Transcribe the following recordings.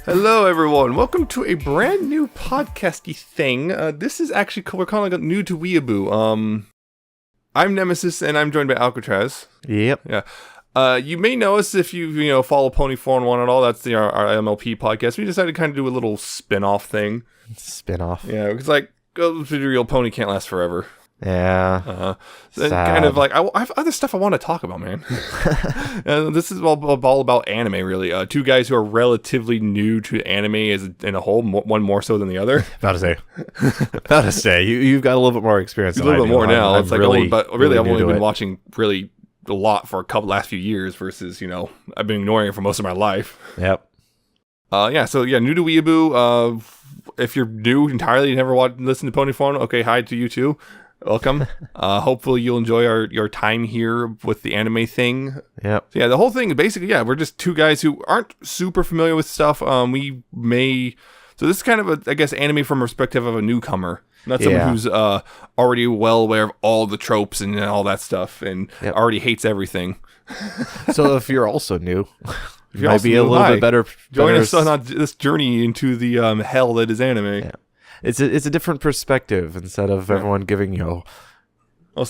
Hello, everyone. Welcome to a brand new podcasty thing. This is actually we're calling it New To Weeaboo. I'm Nemesis, and I'm joined by Alca7raz. Yep. Yeah. You may know us if you follow Pony 4-1 and all. That's our MLP podcast. We decided to kind of do a little spin-off thing. Spin-off. Yeah, it's like, real Pony can't last forever. Yeah. Kind of like, I have other stuff I want to talk about, man. This is all about anime, really. Two guys who are relatively new to anime in a whole, one more so than the other. About to say, you've got a little bit more experience. A little bit more now. It's like, really, but really, I've only been it. watching really a lot for last few years versus, I've been ignoring it for most of my life. Yep. New to Weeaboo. If you're new entirely, you never listen to Pony 4-1, okay, hi to you too. Welcome. Hopefully you'll enjoy your time here with the anime thing. Yep. So the whole thing, basically, we're just two guys who aren't super familiar with stuff. So this is kind of anime from a perspective of a newcomer. Not someone who's already well aware of all the tropes and all that stuff and already hates everything. So if you're also new, you might be a little bit better. Join us on this journey into the hell that is anime. Yeah. It's a different perspective instead of everyone giving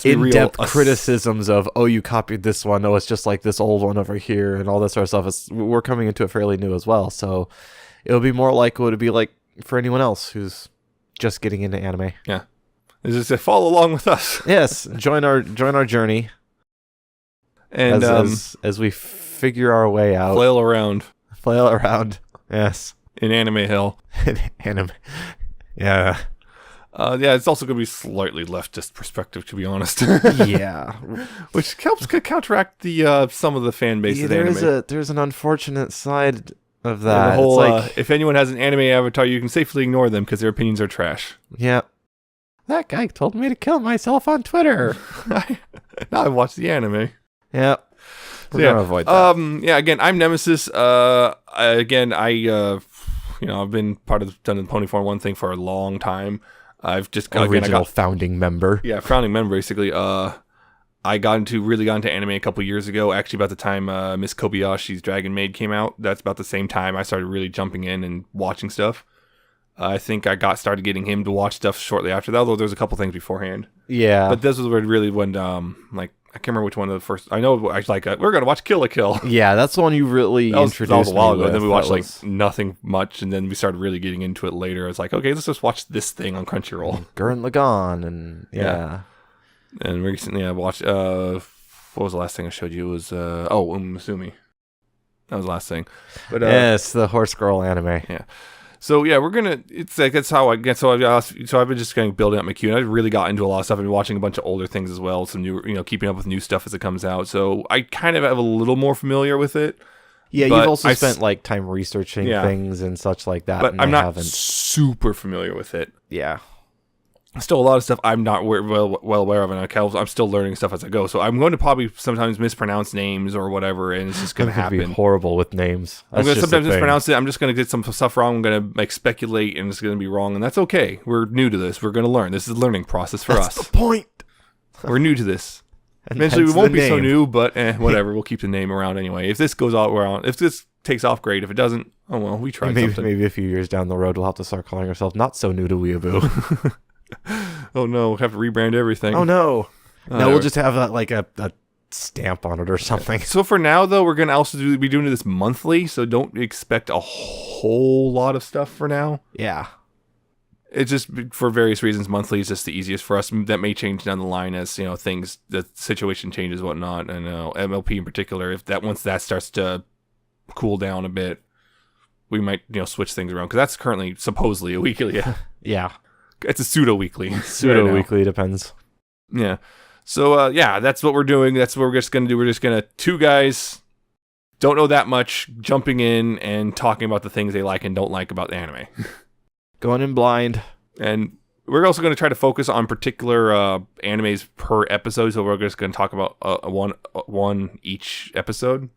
in-depth criticisms of, oh, you copied this one, oh, it's just like this old one over here and all this sort of stuff. We're coming into it fairly new as well, so it'll be more like what it'd be like for anyone else who's just getting into anime. Yeah, it's just to follow along with us. Yes, join our journey, and as we figure our way out, flail around. Yes, in anime hell. Anime. Yeah. It's also going to be slightly leftist perspective, to be honest. Yeah. Which helps counteract the some of the fan base of anime. There's an unfortunate side of that. The whole, if anyone has an anime avatar, you can safely ignore them because their opinions are trash. Yeah. That guy told me to kill myself on Twitter. Now I watch the anime. Yeah. We're going to avoid that. Again, I'm Nemesis. I've been done the Pony 4-1 thing for a long time. I've just founding member. Yeah, founding member basically. I got into anime a couple years ago. Actually, about the time Miss Kobayashi's Dragon Maid came out. That's about the same time I started really jumping in and watching stuff. I think I started getting him to watch stuff shortly after that. Although there's a couple things beforehand. Yeah, but this was where it really went. I can't remember which one of the first. I know we're gonna watch Kill la Kill. Yeah, that's the one you really introduced. That was a while ago. With. Then we watched nothing much, and then we started really getting into it later. It's like, okay, let's just watch this thing on Crunchyroll. Gurren Lagann and And recently I watched. What was the last thing I showed you? It was Musumi. That was the last thing. But yes, the horse girl anime. Yeah. So we're gonna. It's like that's how I get. So I've been just kind of building up my queue, and I really got into a lot of stuff. I've been watching a bunch of older things as well, some new, keeping up with new stuff as it comes out. So I kind of have a little more familiar with it. Yeah, you've also spent time researching things and such like that. But I'm not super familiar with it. Yeah. Still a lot of stuff I'm not well aware of, and I'm still learning stuff as I go. So I'm going to probably sometimes mispronounce names or whatever, and it's just going to happen. Be horrible with names. I'm going to sometimes mispronounce it. I'm just going to get some stuff wrong. I'm going to speculate, and it's going to be wrong, and that's okay. We're new to this. We're going to learn. This is a learning process for us. That's the point. We're new to this. Eventually, we won't be so new, but whatever. We'll keep the name around anyway. If this goes all around, if this takes off, great. If it doesn't, oh well, we tried something. Maybe a few years down the road, we'll have to start calling ourselves Not So New to Weeaboo. Oh no, we'll have to rebrand everything. Oh no. No, we'll just have a stamp on it or something. So for now though, we're going to also be doing this monthly, so don't expect a whole lot of stuff for now. Yeah. It's just for various reasons, monthly is just the easiest for us. That may change down the line as, things, the situation changes, whatnot. And MLP in particular, once that starts to cool down a bit, we might, switch things around. Because that's currently supposedly a weekly. Yeah. It's a pseudo-weekly. Pseudo-weekly, depends. Yeah. So, that's what we're doing. That's what we're just going to do. We're just going to, two guys, don't know that much, jumping in and talking about the things they like and don't like about the anime. Going in blind. And we're also going to try to focus on particular animes per episode. So we're just going to talk about one each episode.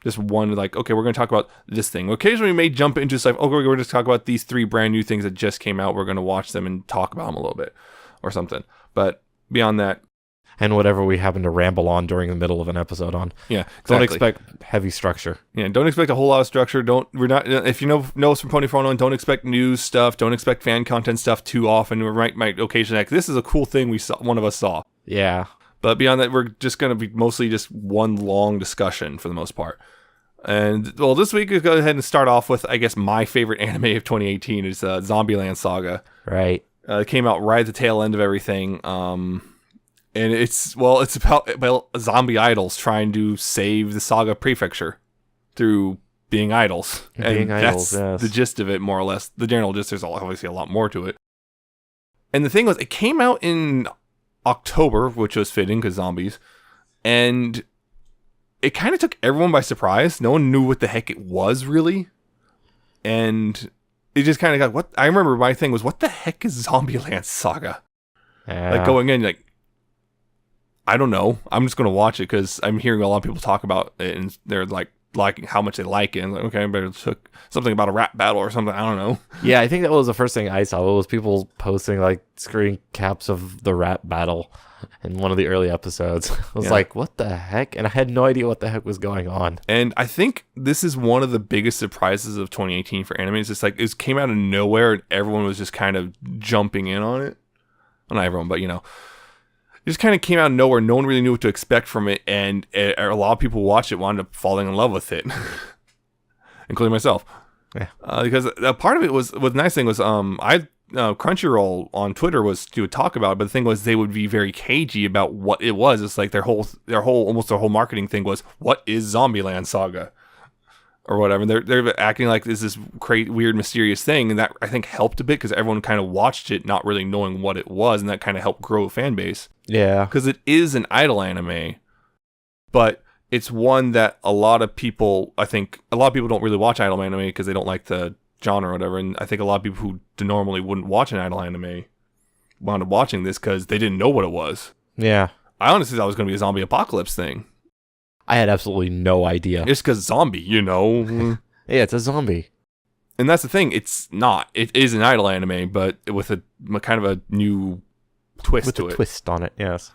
Just one, okay, we're going to talk about this thing. Occasionally we may jump into stuff. Okay, we're going to talk about these 3 brand new things that just came out. We're going to watch them and talk about them a little bit or something. But beyond that, And whatever we happen to ramble on during the middle of an episode on. Yeah, exactly. Don't expect heavy structure. Yeah, don't expect a whole lot of structure. If you know us from Pony 411, don't expect news stuff. Don't expect fan content stuff too often. We might occasionally this is a cool thing one of us saw. Yeah. But beyond that, we're just going to be mostly just one long discussion for the most part. And, well, this week, we'll go ahead and start off with, I guess, my favorite anime of 2018 is Zombieland Saga. Right. It came out right at the tail end of everything. And it's about zombie idols trying to save the Saga prefecture through being idols. That's the gist of it, more or less. The general gist, there's obviously a lot more to it. And the thing was, it came out in October, which was fitting because zombies. And it kind of took everyone by surprise. No one knew what the heck it was, really. And it just kind of got, I remember my thing was, what the heck is Zombieland Saga? Yeah. Like going in, like, I don't know. I'm just going to watch it because I'm hearing a lot of people talk about it and they're like liking how much they like it. And like, okay, I better took something about a rap battle or something. I don't know. Yeah, I think that was the first thing I saw. It was people posting like screen caps of the rap battle in one of the early episodes. I was like, what the heck? And I had no idea what the heck was going on. And I think this is one of the biggest surprises of 2018 for anime. It's just like it came out of nowhere and everyone was just kind of jumping in on it. Well, not everyone, but it just kind of came out of nowhere. No one really knew what to expect from it, and a lot of people watched it, wound up falling in love with it, including myself. Yeah. Because a part of it was the nice thing was Crunchyroll on Twitter was to talk about it, but the thing was they would be very cagey about what it was. It's like their whole marketing thing was, what is Zombieland Saga? Or whatever. And they're acting like this crazy, weird, mysterious thing, and that I think helped a bit because everyone kind of watched it not really knowing what it was, and that kind of helped grow a fan base. Yeah. Because it is an idol anime, but it's one that I think a lot of people don't really watch idol anime because they don't like the genre or whatever, and I think a lot of people who normally wouldn't watch an idol anime wound up watching this because they didn't know what it was. Yeah. I honestly thought it was going to be a zombie apocalypse thing. I had absolutely no idea. It's because zombie, Yeah, it's a zombie. And that's the thing. It's not. It is an idol anime, but with a kind of a new twist to it. With a twist on it, yes.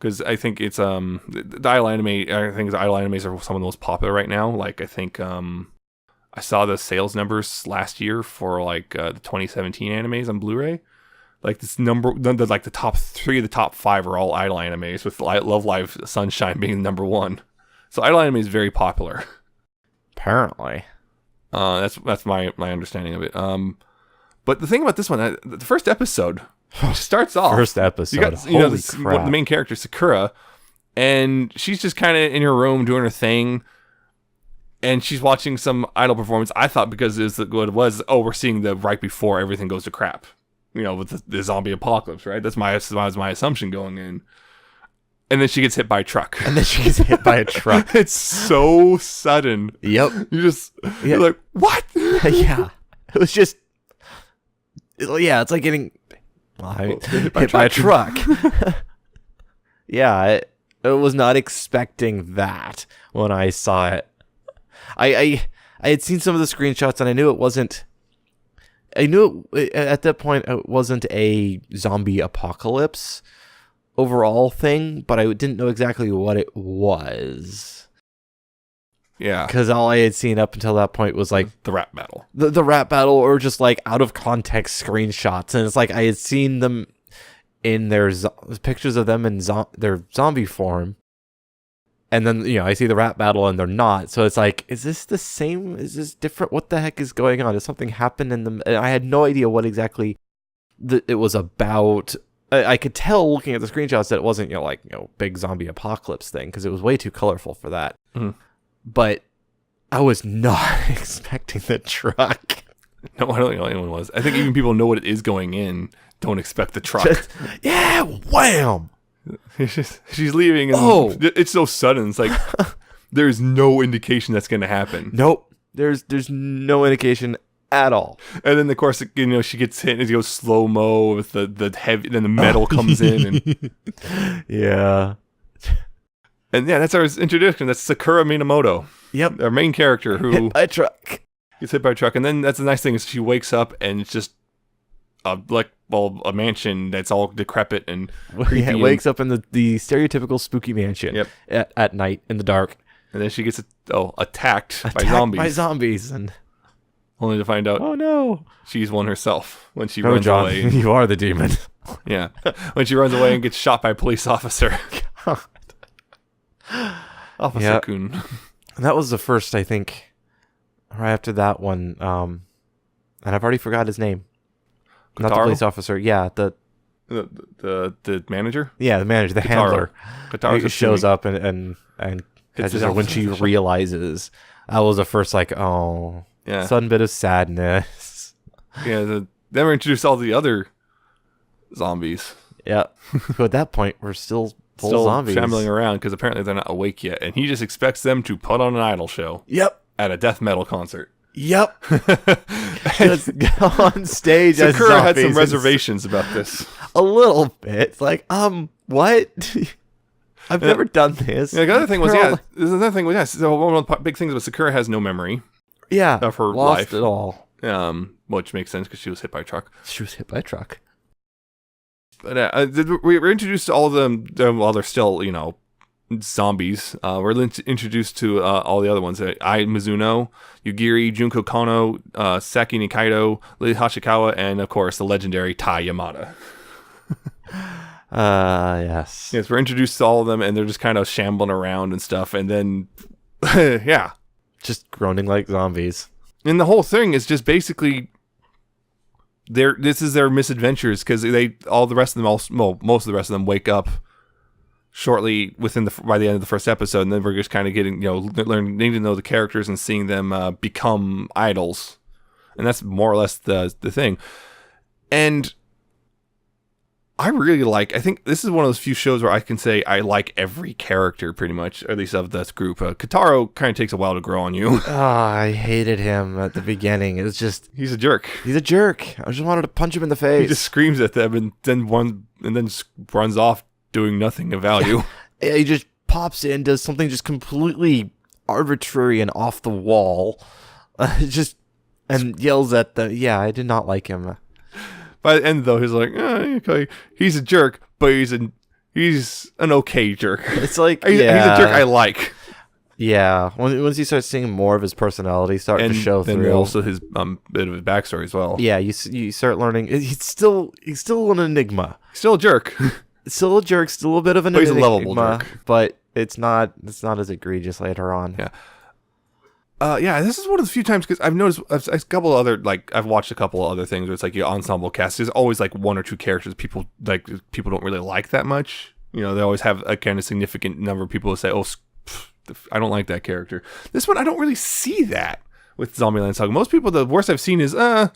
Because I think it's the idol anime. I think the idol animes are some of the most popular right now. Like I think I saw the sales numbers last year for like the 2017 animes on Blu-ray. Like this like the top 3 of the top 5 are all idol animes, with Love Live Sunshine being number 1. So idol anime is very popular. Apparently. That's my understanding of it. But the thing about this one, the first episode starts off. First episode. Holy crap. The main character, Sakura, and she's just kind of in her room doing her thing, and she's watching some idol performance. I thought because what it was, we're seeing the right before everything goes to crap. With the zombie apocalypse, right? That was my assumption going in. And then she gets hit by a truck. It's so sudden. Yep. You're like, what? Yeah. It was just, it's like getting hit by a truck. Yeah, I was not expecting that when I saw it. I had seen some of the screenshots and I knew at that point it wasn't a zombie apocalypse overall thing, but I didn't know exactly what it was. Yeah. Because all I had seen up until that point was like the rap battle. The rap battle, or just like out of context screenshots. And it's like I had seen them in their pictures of them in their zombie form. And then, I see the rap battle and they're not. So it's like, is this the same? Is this different? What the heck is going on? Did something happen in them? And I had no idea what exactly it was about. I could tell looking at the screenshots that it wasn't, big zombie apocalypse thing, because it was way too colorful for that. Mm-hmm. But I was not expecting the truck. No, I don't think anyone was. I think even people know what it is going in, don't expect the truck. Yeah, wham! She's leaving, and it's so sudden. It's like there's no indication that's going to happen. Nope. There's no indication at all. And then of course she gets hit and it goes slow mo with the heavy, then the metal comes in and yeah. And that's our introduction. That's Sakura Minamoto. Yep. Our main character who hit by a truck. Gets hit by a truck, and then that's the nice thing is she wakes up and it's just like a mansion that's all decrepit and creepy. Yeah, wakes up in the stereotypical spooky mansion at night in the dark. And then she gets attacked by zombies. And only to find out, oh no, she's one herself when she runs away. You are the demon. Yeah. When she runs away and gets shot by a police officer. God. Officer Kuhn. And that was the first, I think, right after that one. And I've already forgot his name. Kotaro? Not the police officer. Yeah, the manager? Yeah, the manager, the handler. Kotaro shows up and catches her when she realizes. That was the first, sudden bit of sadness. Yeah, then we're introduced to all the other zombies. Yeah. But at that point, we're still zombies. Shambling around because apparently they're not awake yet. And he just expects them to put on an idol show. Yep. At a death metal concert. Yep. Just go on stage as Sakura had some reservations about this. A little bit. It's like, what? I've never done this. Yeah, the other thing was, another thing was, so one of the big things was Sakura has no memory. Yeah. Of her lost life. It all. Which makes sense because she was hit by a truck. She was hit by a truck. But we were introduced to all of them while they're still, zombies. We're introduced to all the other ones. Ai Mizuno, Yugiri, Junko Kono, Saki Nikaido, Lee Hashikawa, and of course the legendary Tai Yamada. Yes. Yes, we're introduced to all of them, and they're just kind of shambling around and stuff, and then, yeah. Just groaning like zombies. And the whole thing is just basically... This is their misadventures because all the rest of them, most of the rest of them wake up shortly by the end of the first episode, and then we're just kind of getting learning to know the characters and seeing them become idols, and that's more or less the thing. And I think this is one of those few shows where I can say I like every character pretty much, or at least of this group. Kotaro kind of takes a while to grow on you. I hated him at the beginning. It's just he's a jerk. He's a jerk. I just wanted to punch him in the face. He just screams at them and then runs off doing nothing of value. Yeah, he just pops in, does something just completely arbitrary and off the wall, and yells at them. Yeah, I did not like him. By the end, though, he's like, okay, he's a jerk, but he's an okay jerk. It's like, he's a jerk I like. Yeah, once you start seeing more of his personality start to show through, and also his bit of his backstory as well. Yeah, you start learning. He's still an enigma. Still a jerk. Still a jerk. Still a bit of an enigma. He's a lovable jerk, but it's not as egregious later on. Yeah. This is one of the few times because I've noticed a couple of other I've watched a couple of other things where it's like your ensemble cast. There's always one or two characters people don't really like that much. They always have a kind of significant number of people who say, "Oh, I don't like that character." This one I don't really see that with Zombieland Saga. Most people, the worst I've seen is the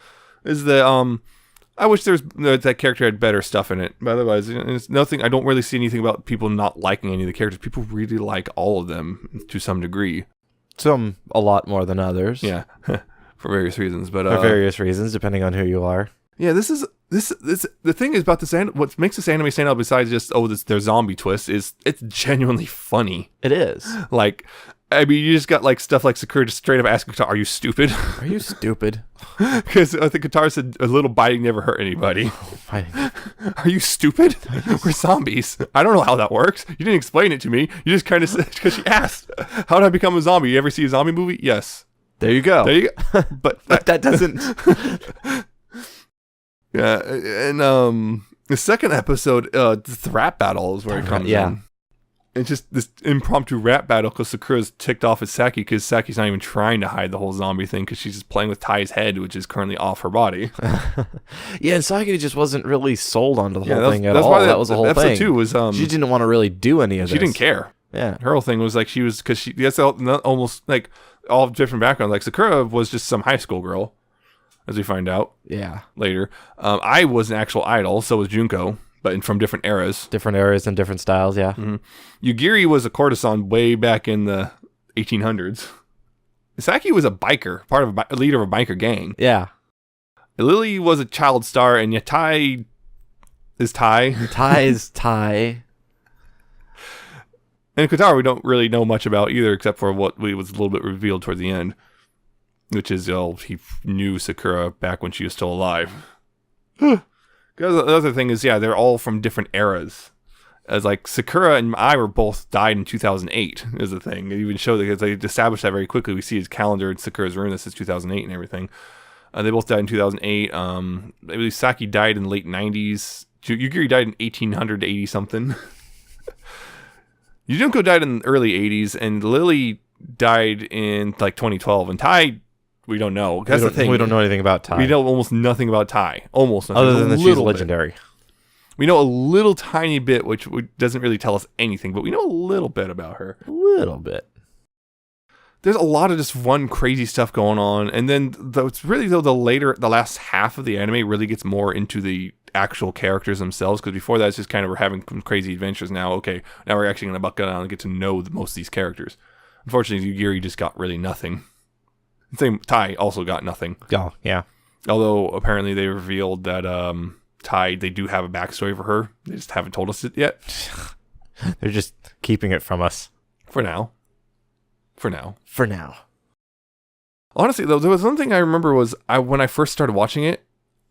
I wish that character had better stuff in it. But otherwise, it's nothing. I don't really see anything about people not liking any of the characters. People really like all of them to some degree. Some a lot more than others. Yeah, for various reasons. But for various reasons, depending on who you are. Yeah, this the thing is about this. What makes this anime stand out besides just their zombie twist is it's genuinely funny. It is. You just got stuff like Sakura just straight up asking Kotaro, "Are you stupid? Are you stupid?" Because I think Kotaro said a little biting never hurt anybody. Are you stupid? We're zombies. I don't know how that works. You didn't explain it to me. You just kind of said, because she asked, "How did I become a zombie? You ever see a zombie movie?" Yes. There you go. But that doesn't. Yeah, and the second episode, the rap battle is where it comes in. It's just this impromptu rap battle because Sakura's ticked off at Saki because Saki's not even trying to hide the whole zombie thing because she's just playing with Tai's head, which is currently off her body. Yeah, and Saki just wasn't really sold onto the whole thing at all. That was the whole thing. Episode 2 was she didn't want to really do any of this. She didn't care. Yeah, her whole thing was that's almost all different background. Sakura was just some high school girl, as we find out. Yeah, later. I was an actual idol, so was Junko. But from different eras. Different eras and different styles, yeah. Mm-hmm. Yugiri was a courtesan way back in the 1800s. Saki was a biker, a leader of a biker gang. Yeah. Lily was a child star, and Tai is Tai. Tai is Tai. And Kotaro we don't really know much about either, except for what was a little bit revealed toward the end. Which is, he knew Sakura back when she was still alive. Because the other thing is, they're all from different eras. As like Sakura and I were both died in 2008 is the thing. It even showed that they established that very quickly. We see his calendar in Sakura's room. This is 2008 and everything. They both died in 2008. I believe Saki died in the late 90s. Yugiri died in 1880 something. Yujunko died in the early 80s, and Lily died in like 2012. And Tai, we don't know. That's the thing. We don't know anything about Tai. We know almost nothing about Tai. Almost nothing. Other than that she's legendary. We know a little tiny bit, which doesn't really tell us anything, but we know a little bit about her. A little bit. There's a lot of just fun, crazy stuff going on, and then it's really the last half of the anime really gets more into the actual characters themselves, because before that it's just kind of we're having some crazy adventures. Now we're actually going to buckle down and get to know most of these characters. Unfortunately, Yugiri just got really nothing. Same, Tai also got nothing. Oh, yeah. Although apparently they revealed that Tai, they do have a backstory for her. They just haven't told us it yet. They're just keeping it from us. For now. Honestly, though, there was one thing I remember was when I first started watching it,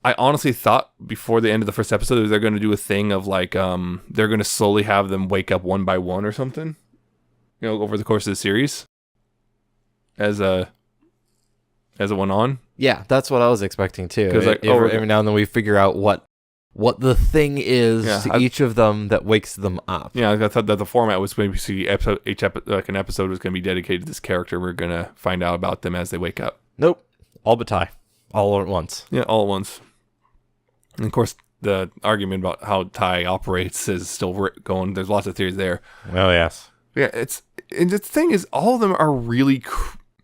I honestly thought before the end of the first episode they're going to do a thing of like they're going to slowly have them wake up one by one or something, over the course of the series as it went on. Yeah, that's what I was expecting too. Because every now and then we figure out what the thing is to each of them that wakes them up. Yeah, I thought that the format was going to be an episode was going to be dedicated to this character. We're going to find out about them as they wake up. Nope, all but Tai, all at once. Yeah, all at once. And of course, the argument about how Tai operates is still going. There's lots of theories there. Oh yes. Yeah, and the thing is, all of them are really,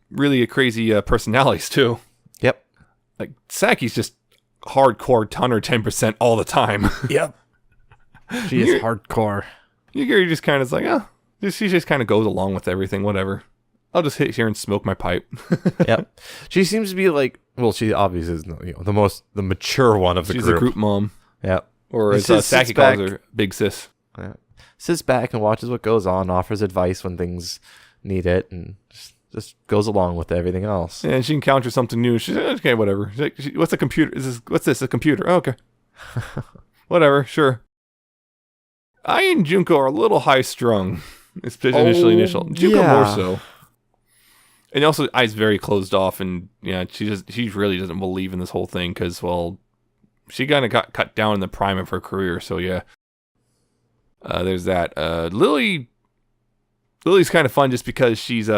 really crazy personalities too. Yep. Like Saki's just hardcore 10% all the time. Yep. She is hardcore. Yugiri just kind of is like, she just kind of goes along with everything, whatever. I'll just hit here and smoke my pipe. Yep. She seems to be like, well, she obviously is the mature one of the group. She's the group mom. Yep. Or as Saki calls her, big sis. Yeah. Sits back and watches what goes on, offers advice when things need it, and just goes along with everything else. Yeah, and she encounters something new. She's like, okay, whatever. She's like, what's a computer? What's this? A computer? Oh, okay. Whatever, sure. I and Junko are a little high strung. Initially. Junko more so. And also, Ai's very closed off, and she really doesn't believe in this whole thing because, well, she kind of got cut down in the prime of her career. So yeah, there's that. Lily's kind of fun just because she's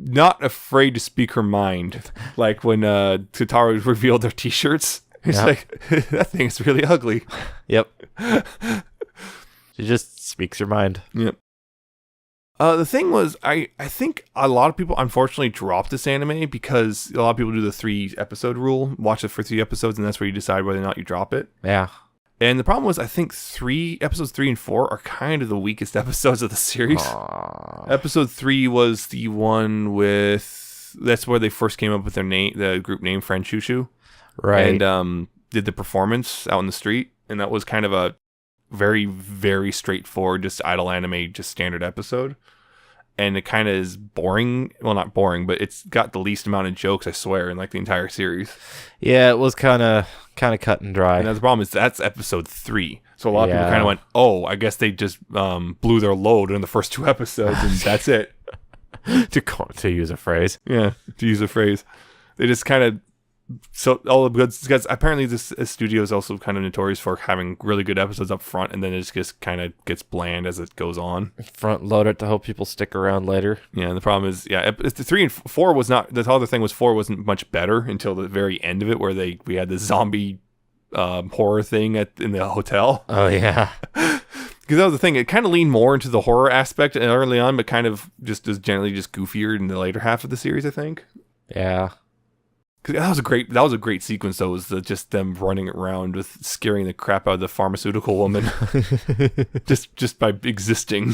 not afraid to speak her mind. Like when Totaro revealed their t-shirts. It's like, that thing is really ugly. Yep. She just speaks her mind. Yep. The thing was, I think a lot of people unfortunately dropped this anime because a lot of people do the 3-episode rule. Watch it for 3 episodes and that's where you decide whether or not you drop it. Yeah. And the problem was, I think episodes 3 and 4 are kind of the weakest episodes of the series. Aww. Episode 3 was the one that's where they first came up with their name, the group name, Friend Shushu. Right. And did the performance out in the street. And that was kind of a very, very straightforward, just idle anime, just standard episode. And it kind of is boring. Well, not boring, but it's got the least amount of jokes, I swear, in like the entire series. Yeah, it was kind of cut and dry. And the problem is that's episode 3. So a lot of people kind of went, oh, I guess they just blew their load in the first 2 episodes, and that's it. to use a phrase. Yeah, to use a phrase. They just kind of... So all the good guys, apparently this studio is also kind of notorious for having really good episodes up front, and then it just kind of gets bland as it goes on. Front load it to help people stick around later. Yeah, and the problem is, the 3 and 4 was not. The other thing was 4 wasn't much better until the very end of it, where we had the zombie horror thing in the hotel. Oh yeah, because that was the thing. It kind of leaned more into the horror aspect early on, but kind of just is generally just goofier in the later half of the series, I think. Yeah. Cause that was a great sequence though, was just them running around with scaring the crap out of the pharmaceutical woman just by existing.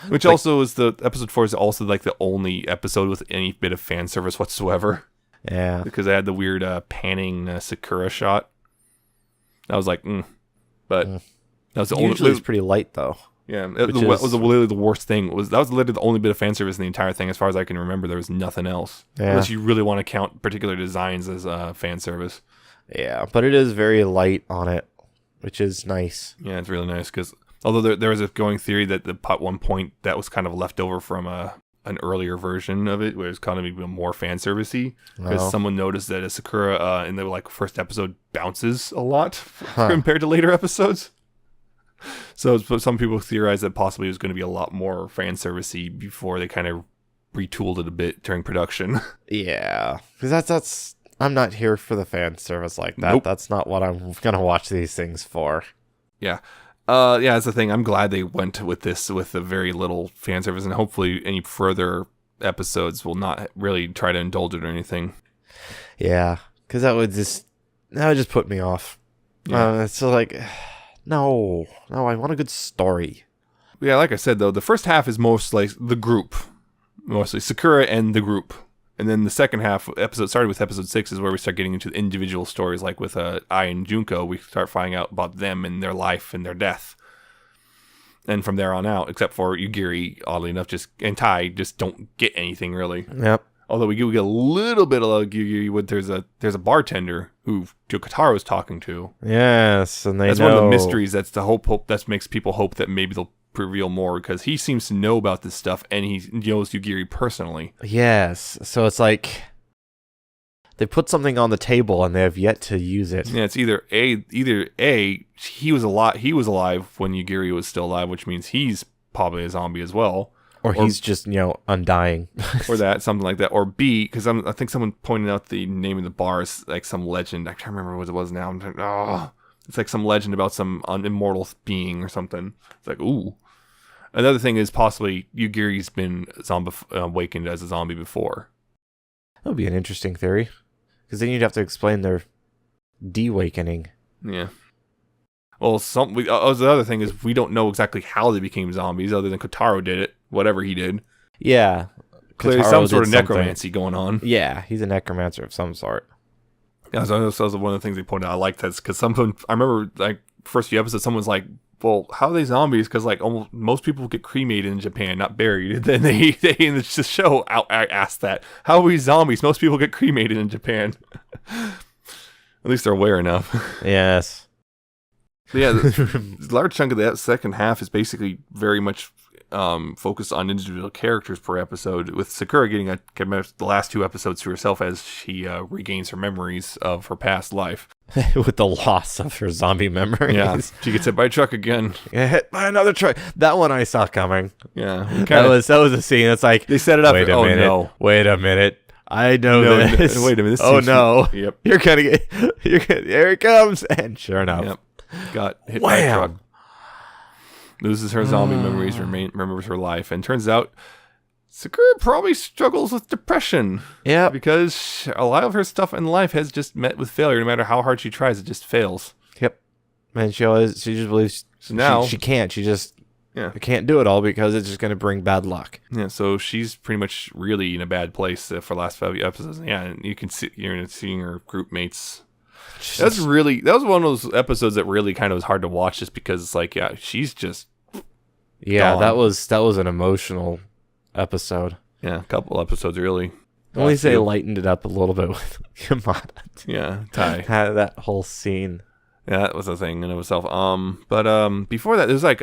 Which also is the episode 4 is also like the only episode with any bit of fan service whatsoever. Yeah. Because they had the weird panning Sakura shot. I was like, but that was the usually it's pretty light though. Yeah, it was literally the worst thing. That was literally the only bit of fan service in the entire thing, as far as I can remember. There was nothing else, unless you really want to count particular designs as fan service. Yeah, but it is very light on it, which is nice. Yeah, it's really nice because although there was a going theory that at one point that was kind of left over from an earlier version of it, where it's kind of even more fan servicey, because someone noticed that Sakura in the first episode bounces a lot compared to later episodes. So some people theorize that possibly it was going to be a lot more fan servicey before they kind of retooled it a bit during production. Yeah, because that's I'm not here for the fan service like that. Nope. That's not what I'm gonna watch these things for. Yeah. Yeah, that's the thing. I'm glad they went with this with a very little fan service, and hopefully any further episodes will not really try to indulge it or anything. Yeah, because that would just put me off. Yeah. It's so like, no, I want a good story. Yeah, like I said though, the first half is mostly the group, mostly Sakura and the group. And then the second half, started with episode 6, is where we start getting into the individual stories. Like with Ai and Junko, we start finding out about them and their life and their death. And from there on out, except for Yugiri, oddly enough, and Tai just don't get anything really. Yep. Although we get a little bit of Yugiri with there's a bartender who Kotaro is talking to. Yes, and that's one of the mysteries. That's the hope that makes people hope that maybe they'll reveal more, because he seems to know about this stuff and he knows Yugiri personally. Yes, so it's like they put something on the table and they have yet to use it. Yeah, it's either he was alive when Yugiri was still alive, which means he's probably a zombie as well, or he's just undying, or something like that, or B, because I think someone pointed out the name of the bar is like some legend. I can't remember what it was now. It's like some legend about some immortal being or something. It's like, ooh. Another thing is possibly Yugiri's been awakened as a zombie before. That would be an interesting theory, because then you'd have to explain their de-awakening. Yeah. Well, the other thing is we don't know exactly how they became zombies, other than Kotaro did it, whatever he did. Yeah. Clearly some sort of necromancy going on. Yeah, he's a necromancer of some sort. Yeah, so that was one of the things they pointed out. I like that because I remember like first few episodes, someone's like, well, how are they zombies? Because like almost most people get cremated in Japan, not buried. And then they in the show asked that, how are we zombies? Most people get cremated in Japan. At least they're aware enough. Yes. So yeah, the large chunk of that second half is basically very much focused on individual characters per episode, with Sakura getting the last 2 episodes to herself as she regains her memories of her past life. With the loss of her zombie memories. Yeah, she gets hit by a truck again. Yeah, hit by another truck. That one I saw coming. Yeah. That was a scene. It's like, they set it up. Wait a minit. I know this. Wait a minute. Oh no. Yep. Here it comes. And sure enough. Yep. Got hit by a truck. Loses her zombie memories, remembers her life, and turns out Sakura probably struggles with depression. Yeah. Because a lot of her stuff in life has just met with failure. No matter how hard she tries, it just fails. Yep. And she just believes she can't. She just can't do it all because it's just going to bring bad luck. Yeah, so she's pretty much really in a bad place for the last 5 episodes. Yeah, and you can see you're seeing her group mates. That was one of those episodes that really kind of was hard to watch, just because it's like, yeah, she's just gone. that was an emotional episode. Yeah, a couple episodes really. At least they lightened it up a little bit with Yamada. Yeah, Tai. That whole scene. Yeah, that was a thing in of itself. But before that, there's like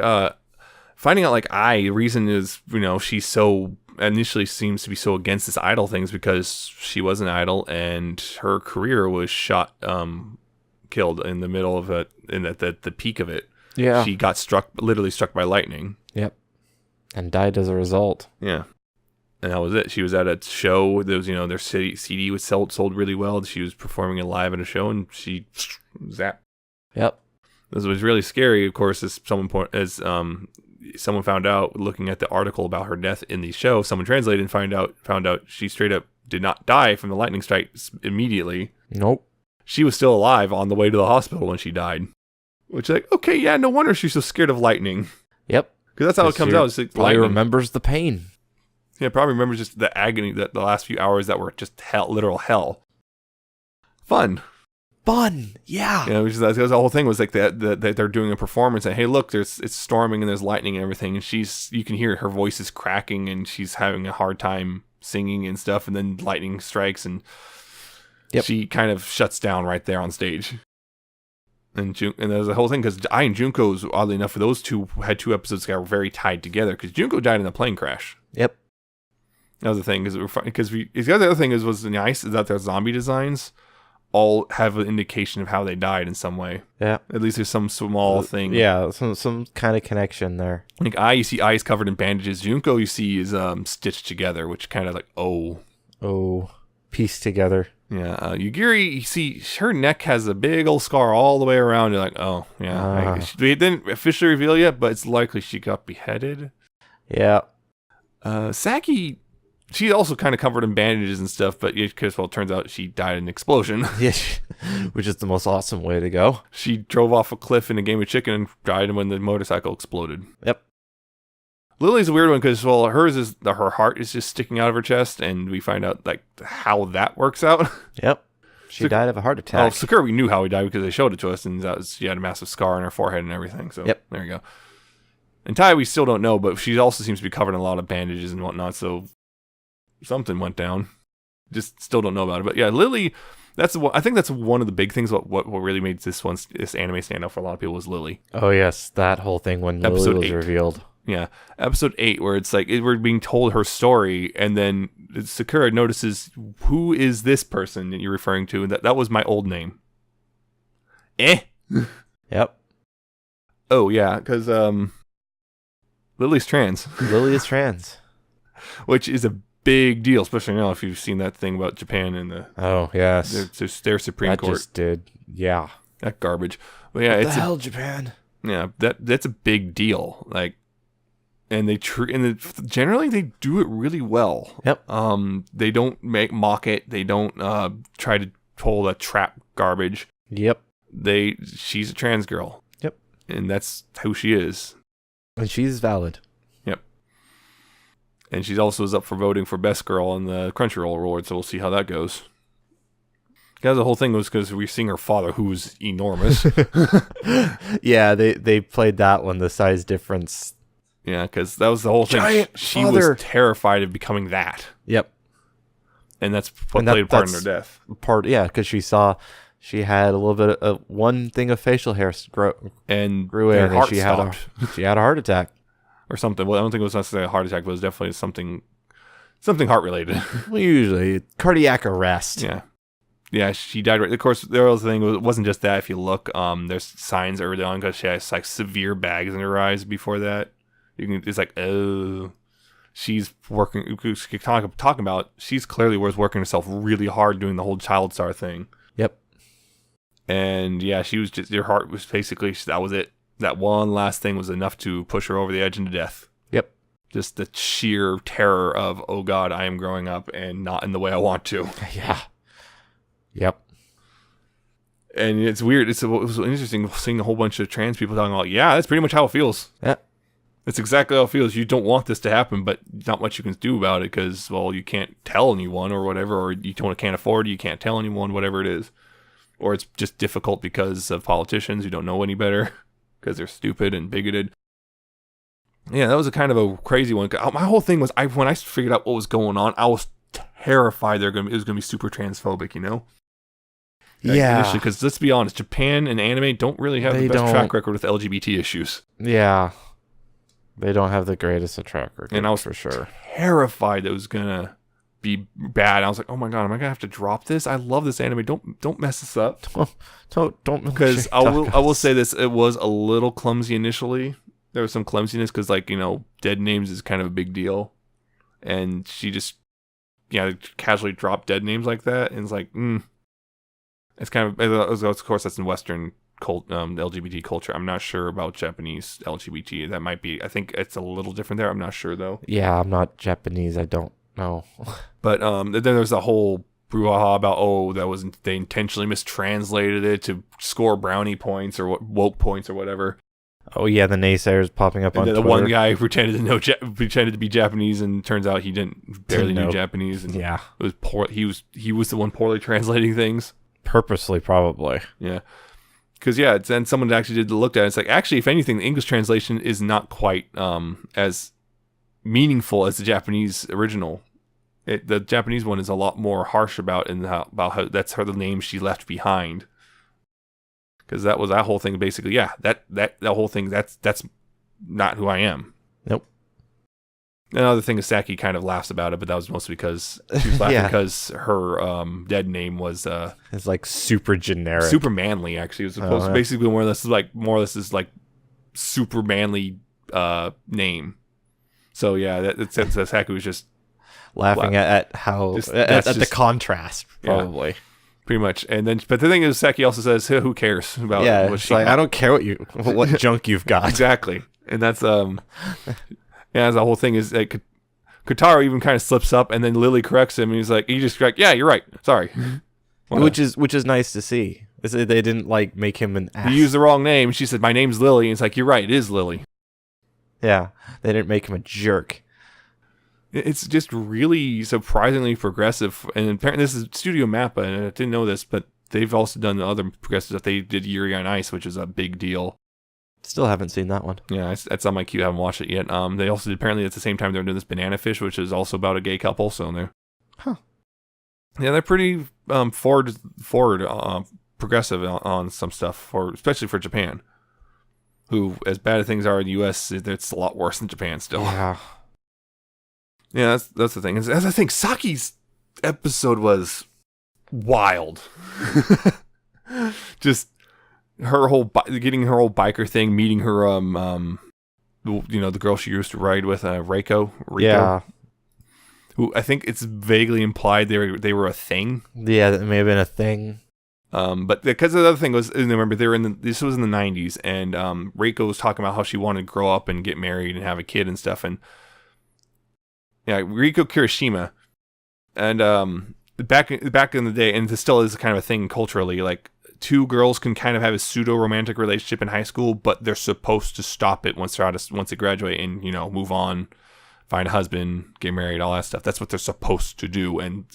finding out like the reason is, she's so initially seems to be so against this idol things because she was an idol and her career was killed in the middle of it, in the peak of it. Yeah, she got literally struck by lightning. Yep, and died as a result. Yeah, and that was it. She was at a show. There was their CD was sold really well. She was performing it live at a show and she zapped. Yep, this was really scary. Of course, as someone found out looking at the article about her death in the show, someone translated and found out she straight up did not die from the lightning strike immediately. Nope. She was still alive on the way to the hospital when she died. Which, like, okay, yeah, no wonder she's so scared of lightning. Yep. Because that's how it comes out. It's like probably remembers the pain. Yeah, probably remembers just the agony, that the last few hours that were just literal hell. Fun, yeah. Yeah, which is the whole thing was like that they're doing a performance and hey, look, it's storming and there's lightning and everything, and you can hear her voice is cracking and she's having a hard time singing and stuff, and then lightning strikes and Yep. She kind of shuts down right there on stage. And there's a whole thing because Ai and Junko's, oddly enough, for those two had 2 episodes that were very tied together because Junko died in a plane crash. Yep. That was the thing because the other thing was nice is that their zombie designs all have an indication of how they died in some way. Yeah. At least there's some small thing. Yeah, some kind of connection there. Like you see eyes covered in bandages. Junko, you see, is stitched together, which kind of like, pieced together. Yeah. Yugiri, you see, her neck has a big old scar all the way around. You're like, oh, yeah. They didn't officially reveal yet, but it's likely she got beheaded. Yeah. Saki, she's also kind of covered in bandages and stuff, but because, well, it turns out she died in an explosion. Yeah, which is the most awesome way to go. She drove off a cliff in a game of chicken and died when the motorcycle exploded. Yep. Lily's a weird one because, well, her heart is just sticking out of her chest, and we find out like how that works out. Yep. She died of a heart attack. Oh, Sakura, we knew how he died because they showed it to us, and she had a massive scar on her forehead and everything. So yep. There you go. And Tai, we still don't know, but she also seems to be covered in a lot of bandages and whatnot, so something went down. Just still don't know about it. But yeah, Lily, I think that's one of the big things. What really made this anime stand out for a lot of people was Lily. Oh yes, that whole thing when Episode Lily was 8. revealed. Yeah, episode 8, where it's like we're being told her story, and then Sakura notices, who is this person that you're referring to? And that was my old name. Yep. Oh yeah, because Lily's trans. Lily is trans, which is a big deal, especially now if you've seen that thing about Japan and the their Supreme Court. Just did, yeah, that garbage. But yeah, what the hell, Japan? Yeah, that's a big deal. Like, and generally they do it really well. Yep. They don't mock it. They don't try to pull that trap garbage. Yep. She's a trans girl. Yep. And that's who she is. And she's valid. Yep. And she also is up for voting for Best Girl on the Crunchyroll Award, so we'll see how that goes. Because the whole thing was because we're seeing her father, who's enormous. Yeah, they played that one, the size difference. Yeah, because that was the whole thing. Giant she father. was terrified of becoming that. Yep. And that's what played a part in her death. Yeah, because she had a little bit of one thing of facial hair grew in, and she had a heart attack or something. Well, I don't think it was necessarily a heart attack, but it was definitely something heart related. Well, usually cardiac arrest. Yeah, she died. Of course, there was the thing. It wasn't just that. If you look, there's signs early on because she has like severe bags in her eyes. Before that, it's like, oh, she's working. Talking about, she's clearly was working herself really hard doing the whole child star thing. Yep. And yeah, she was just, her heart was basically, that was it. That one last thing was enough to push her over the edge into death. Yep. Just the sheer terror of, oh God, I am growing up and not in the way I want to. Yeah. Yep. And it's weird. It was interesting seeing a whole bunch of trans people talking about, yeah, that's pretty much how it feels. Yeah. It's exactly how it feels. You don't want this to happen, but not much you can do about it because, well, you can't tell anyone or whatever, or you can't afford it, you can't tell anyone, whatever it is. Or it's just difficult because of politicians who don't know any better because they're stupid and bigoted. Yeah, that was a kind of a crazy one. My whole thing was, when I figured out what was going on, I was terrified it was going to be super transphobic, you know? Yeah. Because let's be honest, Japan and anime don't really have the best track record with LGBT issues. Yeah. They don't have the greatest of track record. And I was for sure terrified it was going to be bad. I was like, oh my God, am I going to have to drop this? I love this anime. Don't mess this up. Don't. Because I will say this, it was a little clumsy initially. There was some clumsiness because, like, you know, dead names is kind of a big deal. And she just, casually dropped dead names like that. And it's like, It's kind of, of course, that's in Western LGBT culture. I'm not sure about Japanese LGBT. That might be, I think it's a little different there. I'm not sure, though. Yeah, I'm not Japanese. I don't know. But then there's the whole brouhaha about, they intentionally mistranslated it to score brownie points or woke points or whatever. Oh yeah, the naysayers popping up on Twitter. The one guy pretended to be Japanese, and turns out he barely knew Japanese. And yeah, it was poor. He was the one poorly translating things, purposely probably. Yeah, because then someone actually looked at it. It's like, actually, if anything, the English translation is not quite as meaningful as the Japanese original. The Japanese one is a lot more harsh about how that's the name she left behind. Because that whole thing basically, that whole thing, that's not who I am. Nope. Another thing is Saki kind of laughs about it, but that was mostly because she was laughing because her dead name was it's like super generic, super manly. Actually, it was supposed to basically more or less is like super manly name. So yeah, that Saki was just laughing at how at the contrast, probably. Yeah, pretty much. And then, but the thing is, Saki also says, hey, "Who cares about what she?" Like, I don't care what junk you've got. Exactly, and that's the whole thing is like Kotaro even kind of slips up, and then Lily corrects him, and he's just like, "Yeah, you're right. Sorry." Which is nice to see. They didn't like make him an ass. You used the wrong name. She said, "My name's Lily," and it's like, "You're right. It is Lily." Yeah, they didn't make him a jerk. It's just really surprisingly progressive, and apparently this is Studio Mappa, and I didn't know this, but they've also done the other progressive stuff. They did Yuri on Ice, which is a big deal. Still haven't seen that one. Yeah, it's on my queue. I haven't watched it yet. They also did, apparently at the same time they're doing this Banana Fish, which is also about a gay couple. So they're, they're pretty forward progressive on some stuff, especially for Japan. Who, as bad as things are in the U.S., it's a lot worse than Japan still. Yeah. Yeah, that's the thing. As I think Saki's episode was wild. Just her whole getting her old biker thing, meeting her the girl she used to ride with, Reiko. Yeah. Who I think it's vaguely implied they were a thing. Yeah, that may have been a thing. But because the other thing was, remember this was in the 90s, and Reiko was talking about how she wanted to grow up and get married and have a kid and stuff, and Riko Kirishima, and back in the day, and this still is kind of a thing culturally, like two girls can kind of have a pseudo romantic relationship in high school, but they're supposed to stop it once they graduate and move on, find a husband, get married, all that stuff. That's what they're supposed to do, and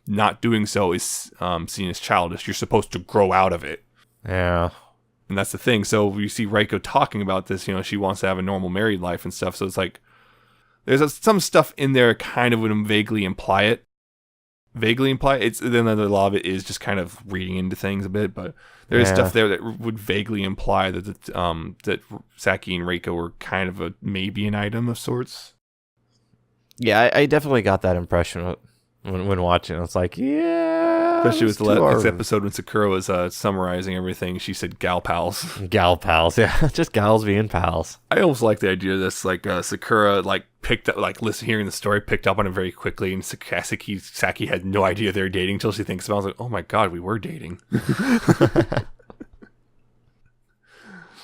not doing so is seen as childish. You're supposed to grow out of it. Yeah. And that's the thing. So you see Reiko talking about this, she wants to have a normal married life and stuff. So it's like, there's some stuff in there kind of would vaguely imply it. Then a lot of it is just kind of reading into things a bit, but there's stuff there that would vaguely imply that that Saki and Reiko were kind of maybe an item of sorts. Yeah, I definitely got that impression when watching. It's like, especially with the next episode when Sakura was summarizing everything, she said "gal pals." Gal pals, yeah, just gals being pals. I almost like the idea of this, like Sakura, picked up, hearing the story, picked up on it very quickly, and Saki had no idea they were dating until she thinks about it. I was like, oh my god, we were dating.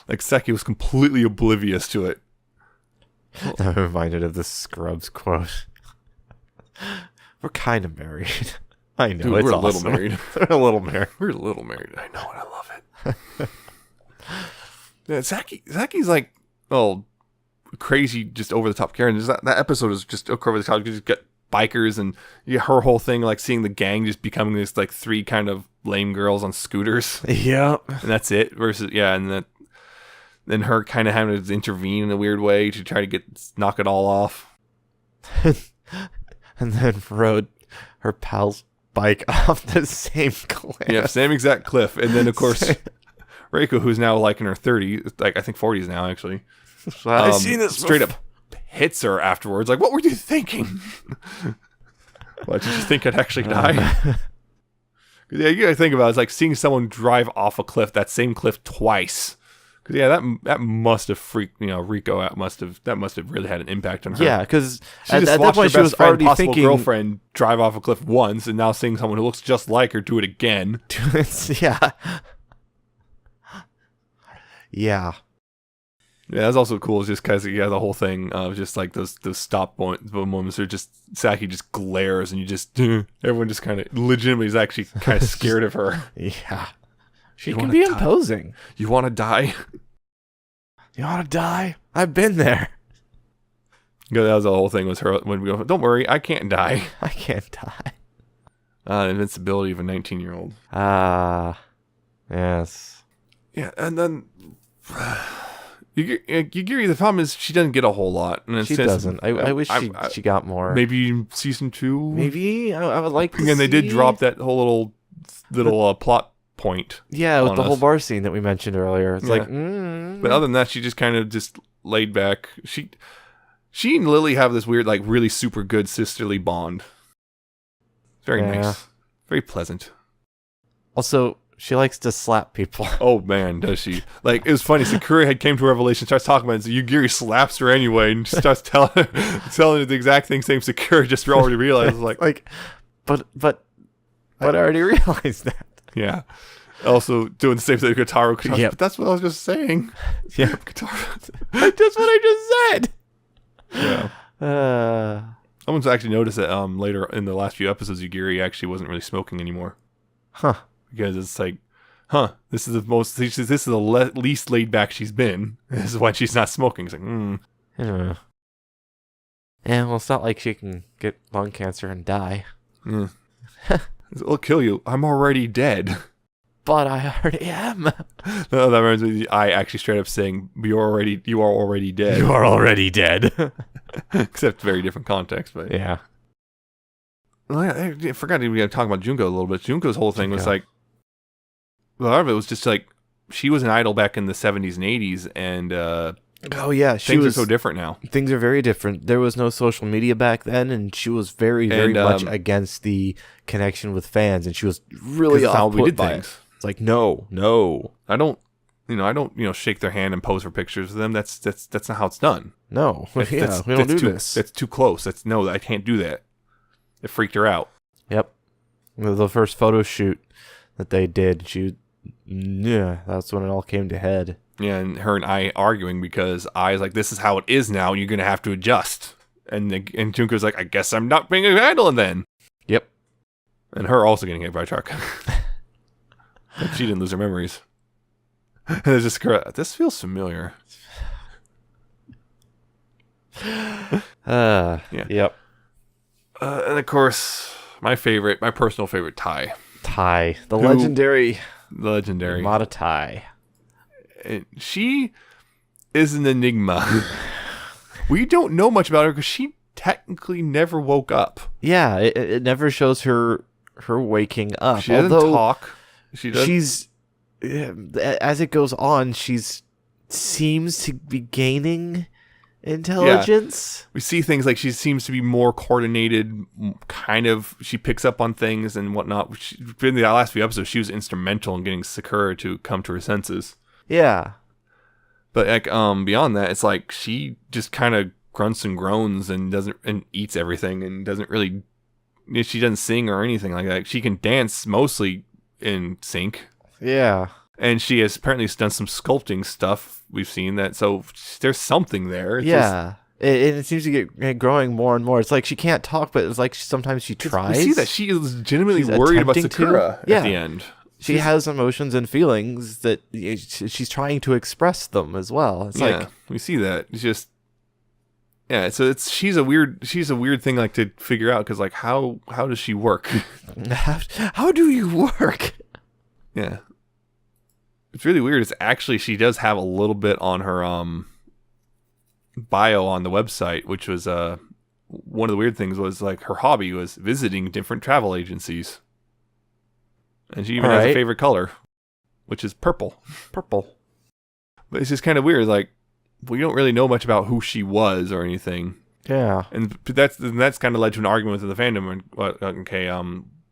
Like Saki was completely oblivious to it. I'm reminded of the Scrubs quote. We're kind of married. I know. Dude, it's we're awesome. A little married. We're a little married. We're a little married. I know it. I love it. Yeah, Saki's like, crazy, just over the top character. That episode is just over the top. You just get bikers and her whole thing, like seeing the gang just becoming this like three kind of lame girls on scooters. Yeah, and that's it. Versus and then her kind of having to intervene in a weird way to try to knock it all off. And then rode her pal's bike off the same cliff. Yeah, same exact cliff. And then of course Reiko, who's now like in her 30s, like I think 40s now actually. I've seen this straight up hits her afterwards. Like, what were you thinking? What, did you think I'd actually die? Yeah, you gotta think about it. It's like seeing someone drive off a cliff, that same cliff twice. Because that must have freaked Riko out. That must have really had an impact on her. Yeah, because at that point she was already thinking girlfriend drive off a cliff once, and now seeing someone who looks just like her do it again. Yeah. Yeah. Yeah, that's also cool. Just because the whole thing of just like those stop moments where just Saki just glares and you just everyone just kind of legitimately is actually kind of scared of her. Yeah. She can be imposing. You want to die? You want to die? I've been there. Yeah, that was the whole thing. Was her when we go? Don't worry, I can't die. I can't die. The invincibility of a 19-year-old. Yes. Yeah, and then Yugiri, the problem is she doesn't get a whole lot. And she doesn't. I wish she got more. Maybe season 2? Maybe. I would like to see. And they did drop that whole little plot point. Yeah, with the whole bar scene that we mentioned earlier. It's like, But other than that, she just kind of just laid back. She and Lily have this weird, like, really super good sisterly bond. Very nice. Very pleasant. Also, she likes to slap people. Oh, man, does she. Like, it was funny. Sakura had came to a revelation, starts talking about it, so Yugiri slaps her anyway, and starts telling her the exact thing, same Sakura just already realized. Like, but I already realized that. Yeah. Also, doing the same thing to Kotaro. Yep. But that's what I was just saying. Yeah. Kotaro. That's what I just said. Yeah. Someone's actually noticed that later in the last few episodes, Yugiri actually wasn't really smoking anymore. Huh. Because it's like, this is the least laid back she's been. This is why she's not smoking. It's like, I don't know. Yeah, well, it's not like she can get lung cancer and die. It'll kill you. I'm already dead. But I already am. No, that reminds me. I actually straight up saying, you are already dead. You are already dead. Except very different context, but yeah. I forgot to talk about Junko a little bit. Junko's whole thing was like, a lot of it was just like, she was an idol back in the 70s and 80s, and oh yeah, things are so different now. Things are very different. There was no social media back then, and she was very much against the connection with fans, and she was really off-put by it. It's like, no. I don't shake their hand and pose for pictures of them. That's not how it's done. No, we don't do this. That's too close. I can't do that. It freaked her out. Yep. The first photo shoot that they did, that's when it all came to head. Yeah, and her and I arguing because I's like, this is how it is now. You're gonna have to adjust. And Junko's like, I guess I'm not being an idol then. Yep. And her also getting hit by a truck. She didn't lose her memories. And it's just, this feels familiar. Yeah. Yep. And of course, my personal favorite, Tai. The legendary Yamada Tai. She is an enigma. We don't know much about her because she technically never woke up. Yeah, it never shows her waking up. She doesn't talk. She's, as it goes on, seems to be gaining intelligence. Yeah. We see things like she seems to be more coordinated, kind of. She picks up on things and whatnot. In the last few episodes, she was instrumental in getting Sakura to come to her senses. Yeah. But like beyond that, it's like she just kind of grunts and groans and eats everything and doesn't really. She doesn't sing or anything like that. She can dance mostly in sync. Yeah. And she has apparently done some sculpting stuff. We've seen that. So there's something there. It's it seems to get growing more and more. It's like she can't talk, but it's like sometimes she tries. We see that she is legitimately worried about Sakura at the end. She has emotions and feelings that she's trying to express them as well. It's like we see that. It's just so she's a weird thing like to figure out because like how does she work? How do you work? Yeah. It's really weird. It's actually, she does have a little bit on her bio on the website, which was one of the weird things was like her hobby was visiting different travel agencies. And she even has a favorite color, which is purple. Purple. But it's just kind of weird. Like, we don't really know much about who she was or anything. Yeah. And that's kind of led to an argument with the fandom.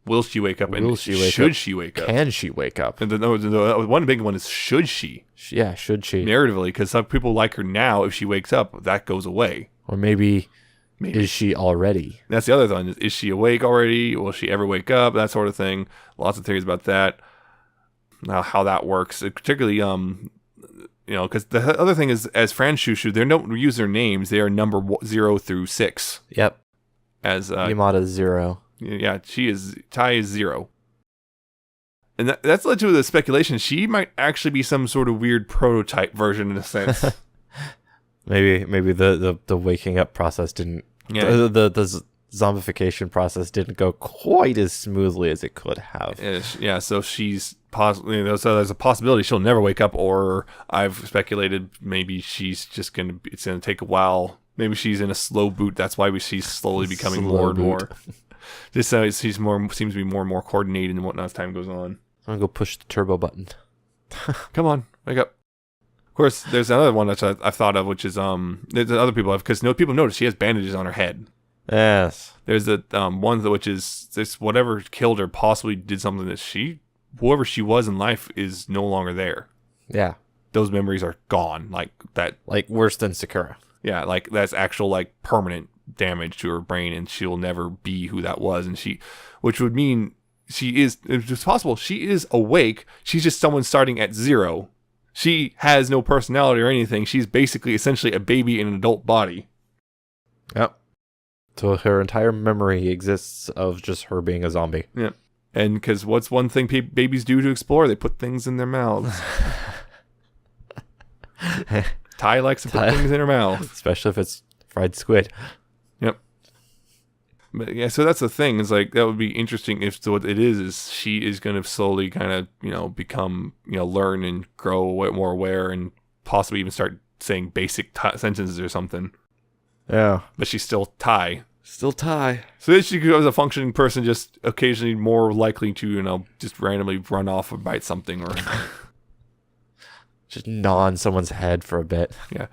Will she wake up? And should she wake up? Can she wake up? And the one big one is, should she? Yeah, should she? Narratively, because some people like her now. If she wakes up, that goes away. Or maybe is she already? That's the other thing. Is she awake already? Will she ever wake up? That sort of thing. Lots of theories about that. Now, how that works. Particularly, because the other thing is, as Fran Shushu, they don't use their names. They are number 0 through 6. Yep. As Yamada's 0. Yeah, Tai is 0. And that's led to the speculation she might actually be some sort of weird prototype version in a sense. maybe the waking up process didn't the zombification process didn't go quite as smoothly as it could have. Yeah, so she's so there's a possibility she'll never wake up, or I've speculated maybe she's just it's gonna take a while. Maybe she's in a slow boot. That's why she's slowly becoming more and more. Just so she's seems to be more and more coordinated and whatnot as time goes on. I'm gonna go push the turbo button. Come on, wake up. Of course, there's another one that I've thought of, which is there's other people have, because people notice she has bandages on her head. Yes. There's the one which is this whatever killed her possibly did something that whoever she was in life is no longer there. Yeah. Those memories are gone, like that. Like worse than Sakura. Yeah, like that's actual like permanent damage to her brain, and she'll never be who that was. And which would mean it's possible she is awake. She's just someone starting at zero. She has no personality or anything. She's basically essentially a baby in an adult body. Yep. So her entire memory exists of just her being a zombie. Yeah. And because what's one thing babies do to explore? They put things in their mouths. Ty likes to put things in her mouth. Especially if it's fried squid. Yep. But yeah, so that's the thing. It's like, that would be interesting if what it is she is going to slowly kind of, become, learn and grow more aware and possibly even start saying basic sentences or something. Yeah. But she's still Ty. Still Ty. So then she becomes a functioning person, just occasionally more likely to, just randomly run off or bite something or... just gnaw on someone's head for a bit. Yeah.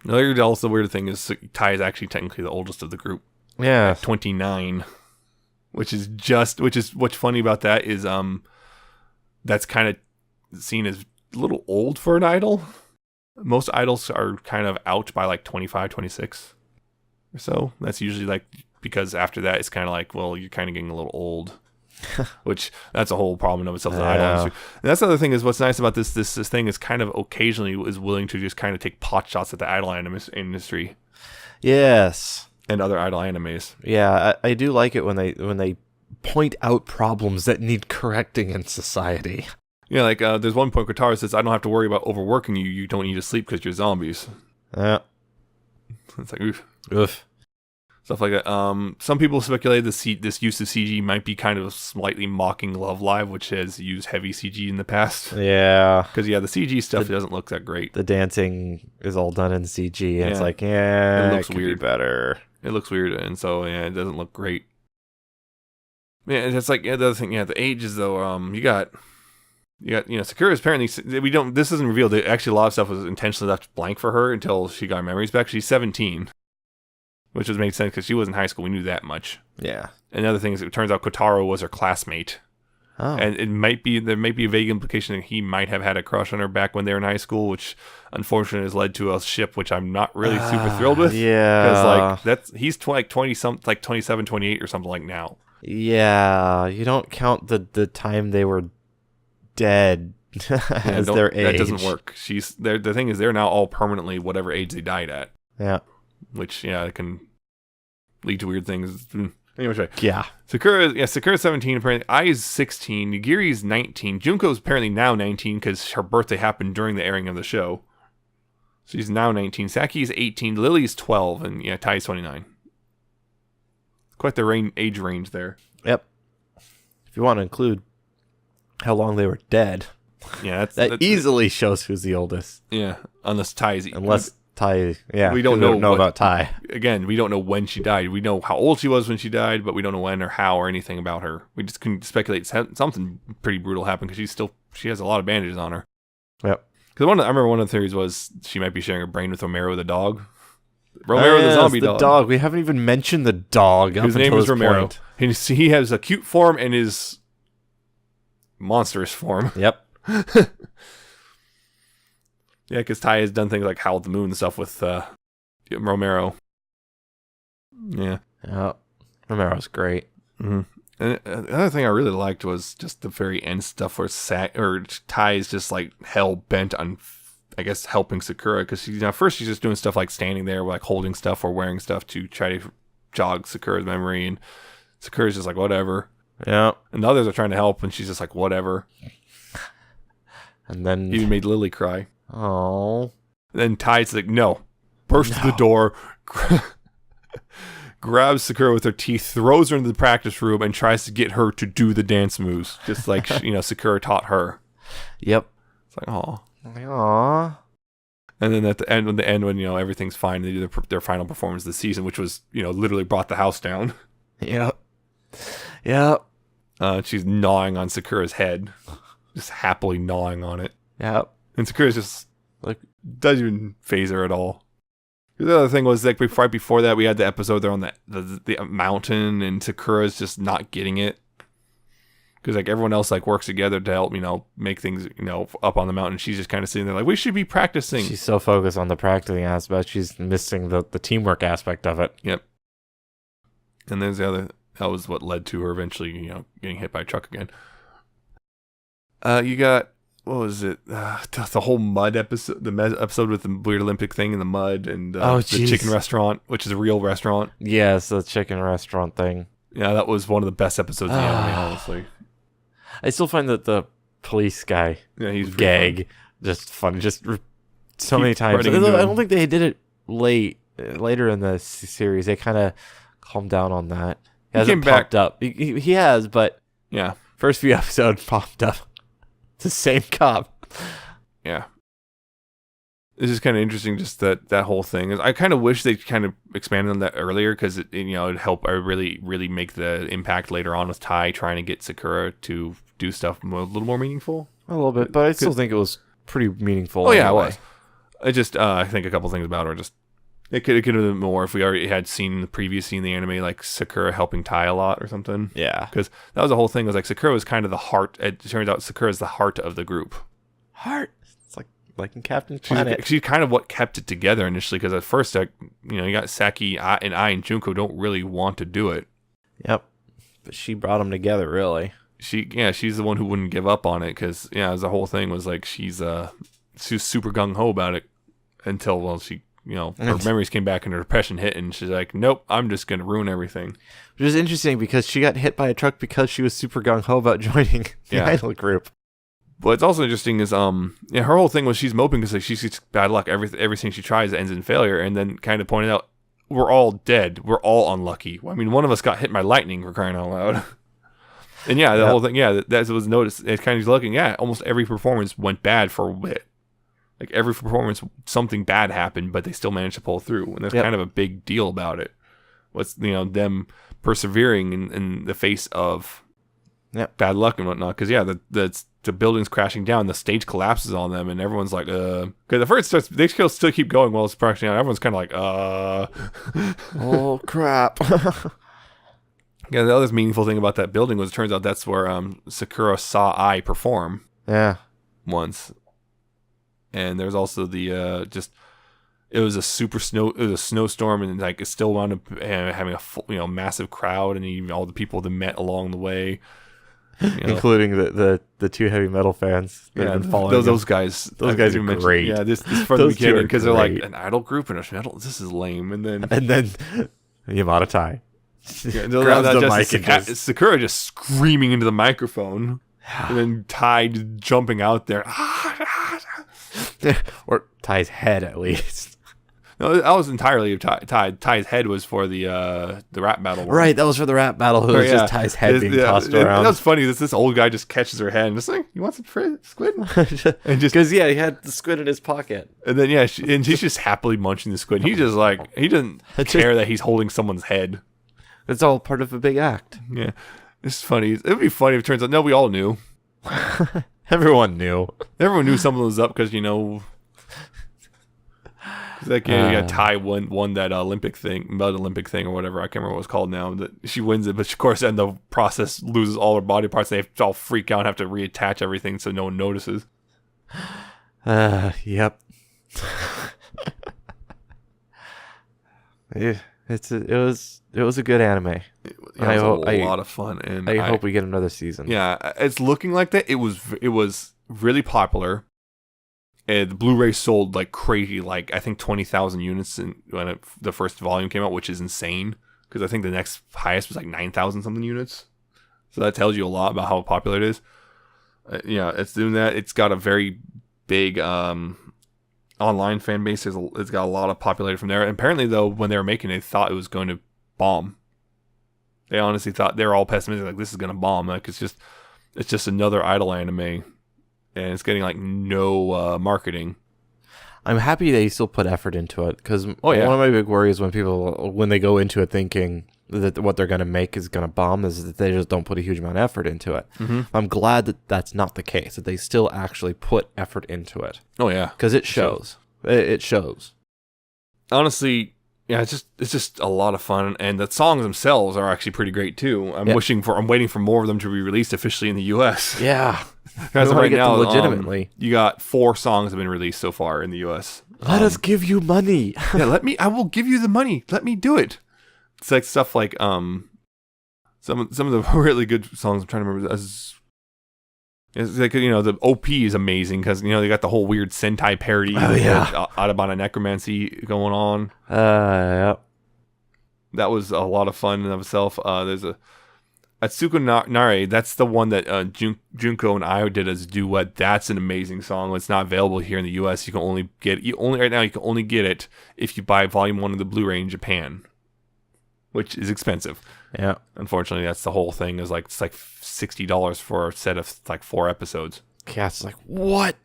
Another also weird thing is Ty is actually technically the oldest of the group. Yeah. 29. What's funny about that is that's kind of seen as a little old for an idol. Most idols are kind of out by like 25, 26 or so. That's usually like, because after that it's kind of like, well, you're kind of getting a little old. Which that's a whole problem of itself. Yeah. Idol industry. And that's the other thing is what's nice about this thing is kind of occasionally is willing to just kind of take pot shots at the idol industry. Yes. And other idol animes. Yeah, I do like it when they point out problems that need correcting in society. Yeah, like there's one point Kotaro says, I don't have to worry about overworking you. You don't need to sleep because you're zombies. Yeah. It's like, oof. Stuff like that. Some people speculate this use of CG might be kind of slightly mocking Love Live, which has used heavy CG in the past. Yeah. Because, the CG stuff doesn't look that great. The dancing is all done in CG, and it's like, it looks weird. Better. It looks weird, and so, it doesn't look great. Yeah, it's like, the other thing, the ages, though, you got, Sakura is apparently, this isn't revealed. Actually, a lot of stuff was intentionally left blank for her until she got her memories back. She's 17. Which was made sense because she was in high school. We knew that much. Yeah. Another thing is it turns out Kotaro was her classmate. Oh. And there might be a vague implication that he might have had a crush on her back when they were in high school, which unfortunately has led to a ship which I'm not really super thrilled with. Yeah. Because he's 27, 28 or something like now. Yeah. You don't count the time they were dead as their age. That doesn't work. The thing is they're now all permanently whatever age they died at. Yeah. Which, it can lead to weird things. Anyway, yeah. Sakura's 17, apparently. Ai is 16. Nigiri's 19. Junko's apparently now 19 because her birthday happened during the airing of the show. She's now 19. Saki's 18. Lily's 12. And, Tai's 29. Quite the age range there. Yep. If you want to include how long they were dead, that easily shows who's the oldest. Yeah, unless Tai's... Ty, yeah. We don't know about Ty. Again, we don't know when she died. We know how old she was when she died, but we don't know when or how or anything about her. We just can speculate something pretty brutal happened because she has a lot of bandages on her. Yep. Because I remember one of the theories was she might be sharing her brain with Romero the dog. Romero the zombie dog. We haven't even mentioned the dog. His name is Romero. He has a cute form and his monstrous form. Yep. Yeah, because Ty has done things like Howl at the Moon and stuff with Romero. Yeah. Yeah. Romero's great. Mm-hmm. And another thing I really liked was just the very end stuff where Ty is just like hell bent on, I guess, helping Sakura. Because first she's just doing stuff like standing there, like holding stuff or wearing stuff to try to jog Sakura's memory. And Sakura's just like, whatever. Yeah. And the others are trying to help, and she's just like, whatever. And then... Even made Lily cry. Oh. Then Ty's like, no. Burst to the door. grabs Sakura with her teeth, throws her into the practice room, and tries to get her to do the dance moves, just like Sakura taught her. Yep. It's like, aw. Aww. And then at the end, when everything's fine, they do their final performance of the season, which was literally brought the house down. Yep. She's gnawing on Sakura's head, just happily gnawing on it. Yep. And Sakura's just like doesn't even faze her at all. The other thing was like right before that, we had the episode there on the mountain, and Sakura's just not getting it. Because like everyone else like works together to help make things up on the mountain. She's just kind of sitting there like, we should be practicing. She's so focused on the practicing aspect, she's missing the teamwork aspect of it. Yep. And there's the other. That was what led to her eventually getting hit by a truck again. You got what was it? The whole mud episode, episode with the weird Olympic thing in the mud, and the chicken restaurant, which is a real restaurant. Yes, the chicken restaurant thing. Yeah, that was one of the best episodes of the anime, honestly. I still find that the police guy, he's gag, just funny, just so many times. I don't think they did it later in the series. They kind of calmed down on that. He hasn't popped up. He has, but yeah, first few episodes popped up. It's the same cop. Yeah. This is kind of interesting, just that whole thing. I kind of wish they kind of expanded on that earlier, because it'd help really, really make the impact later on with Tai trying to get Sakura to do stuff a little more meaningful. A little bit, but I still think it was pretty meaningful. Oh, yeah, it was. I just, I think a couple things about her just, it could have been more if we already had seen the previous scene in the anime, like Sakura helping Tai a lot or something. Yeah. Because that was the whole thing, was like Sakura was kind of the heart. It turns out Sakura is the heart of the group. Heart? It's like in Captain Planet. She's kind of what kept it together initially, because at first, you got Saki and Junko don't really want to do it. Yep. But she brought them together, really. She's the one who wouldn't give up on it, because the whole thing was like she's super gung ho about it until she her memories came back and her depression hit, and she's like, nope, I'm just gonna ruin everything. Which is interesting, because she got hit by a truck because she was super gung ho about joining the idol group. What's also interesting is her whole thing was she's moping because she gets bad luck. Everything she tries ends in failure, and then kind of pointed out, we're all dead. We're all unlucky. I mean, one of us got hit by lightning, for crying out loud. And the whole thing, that was noticed. It's kind of looking at almost every performance went bad for a bit. Like every performance, something bad happened, but they still managed to pull through, and there's kind of a big deal about it. What's them persevering in the face of bad luck and whatnot? Because the building's crashing down, the stage collapses on them, and everyone's like, because at first they still keep going while it's crashing down. Everyone's kind of like, oh crap. Yeah, the other meaningful thing about that building was it turns out that's where Sakura saw Ai perform. Yeah. Once. And there's also the it was a snowstorm, and like it still wound up having a full, massive crowd, and even all the people that met along the way, including the two heavy metal fans that have been following those guys. Those guys are great. Yeah, this from the beginning, because they're like an idol group and a metal. This is lame. And then Yamada Tai grabs the mic and Sakura just screaming into the microphone, and then Tai jumping out there. Or Tai's head, at least. No, that was entirely of Tai. Tai's head was for the rap battle one. Right, that was for the rap battle. It was just Tai's head being tossed around. That was funny. This old guy just catches her head and just like, you want some squid? And just because he had the squid in his pocket. And then she's just happily munching the squid. He just he doesn't care that he's holding someone's head. It's all part of a big act. Yeah, it's funny. It would be funny if it turns out we all knew. Everyone knew. Everyone knew something was up, because you got Tai won that Olympic thing, mud Olympic thing or whatever. I can't remember what it's called now. That she wins it, but of course in the process loses all her body parts. They have to all freak out and have to reattach everything so no one notices. Yep. Yeah, it was a good anime. It was a lot of fun, and I hope we get another season. Yeah, it's looking like that. It was really popular. And the Blu-ray sold like crazy, like I think 20,000 units when the first volume came out, which is insane, because I think the next highest was like 9,000 something units. So that tells you a lot about how popular it is. It's doing that. It's got a very big online fan base. It's got a lot of popularity from there. And apparently, though, when they were making it, they thought it was going to bomb. They honestly thought, they're all pessimistic, like this is gonna bomb. Like it's just another idol anime, and it's getting like no marketing. I'm happy they still put effort into it, because one of my big worries when they go into it thinking that what they're going to make is going to bomb is that they just don't put a huge amount of effort into it. Mm-hmm. I'm glad that that's not the case, that they still actually put effort into it. Oh yeah, because it shows. It shows. Honestly, yeah, it's just a lot of fun, and the songs themselves are actually pretty great too. I'm waiting for more of them to be released officially in the U.S. Yeah, because right now, legitimately, you got 4 songs have been released so far in the U.S. Let us give you money. Yeah, I will give you the money. Let me do it. It's like stuff like some of the really good songs. I'm trying to remember. It's like, the OP is amazing because they got the whole weird Sentai parody. Oh yeah, Autobahn necromancy going on. Yep. That was a lot of fun in of itself. There's a Atsuko Nare. That's the one that Junko and I did as a duet. That's an amazing song. It's not available here in the U.S. You can only get right now. You can only get it if you buy Volume 1 of the Blu-ray in Japan, which is expensive. Yeah. Unfortunately, that's the whole thing. It's like $60 for a set of like 4 episodes. Cass is like, what?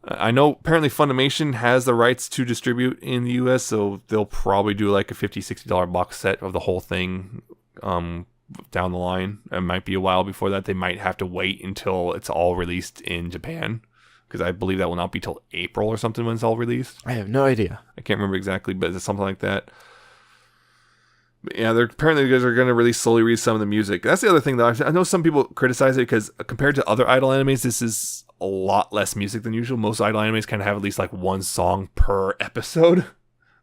I know apparently Funimation has the rights to distribute in the US, so they'll probably do like a $50-$60 box set of the whole thing down the line. It might be a while before that. They might have to wait until it's all released in Japan, because I believe that will not be till April or something when it's all released. I have no idea. I can't remember exactly, but it's something like that. But yeah, apparently you guys are going to slowly release some of the music. That's the other thing, though. I know some people criticize it because compared to other idol animes, this is a lot less music than usual. Most idol animes kind of have at least like 1 song per episode.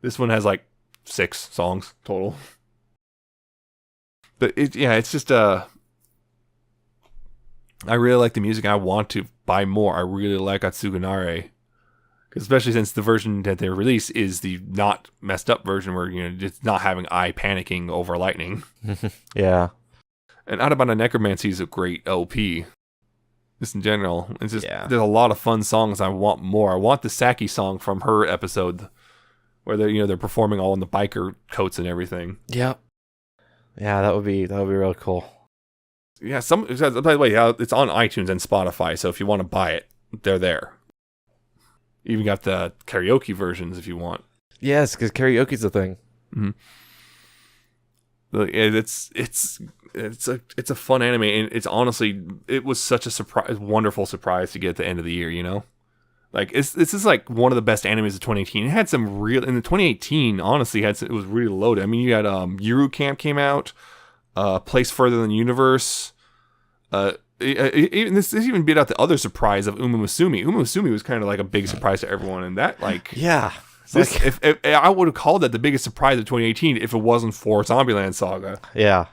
This one has like 6 songs total. But it's just I really like the music. I want to buy more. I really like Atsugunare. Especially since the version that they release is the not messed up version where, it's not having eye panicking over lightning. Yeah. And Autobahn necromancy is a great OP. Just in general. It's just, there's a lot of fun songs. I want more. I want the Saki song from her episode where they're performing all in the biker coats and everything. Yep. Yeah, that would be really cool. Yeah, by the way, it's on iTunes and Spotify, so if you want to buy it, they're there. Even got the karaoke versions if you want. Yes, because karaoke's a thing. Mm-hmm. It's a fun anime, and it's honestly, it was such a wonderful surprise to get at the end of the year. Like this is like one of the best animes of 2018. It had some real in the 2018. Honestly, it was really loaded. I mean, you had Yuru Camp came out, Place Further Than the Universe. This even beat out the other surprise of Uma Musume. Uma Musume was kind of like a big surprise to everyone, and that if I would have called that the biggest surprise of 2018 if it wasn't for Zombieland Saga. Yeah.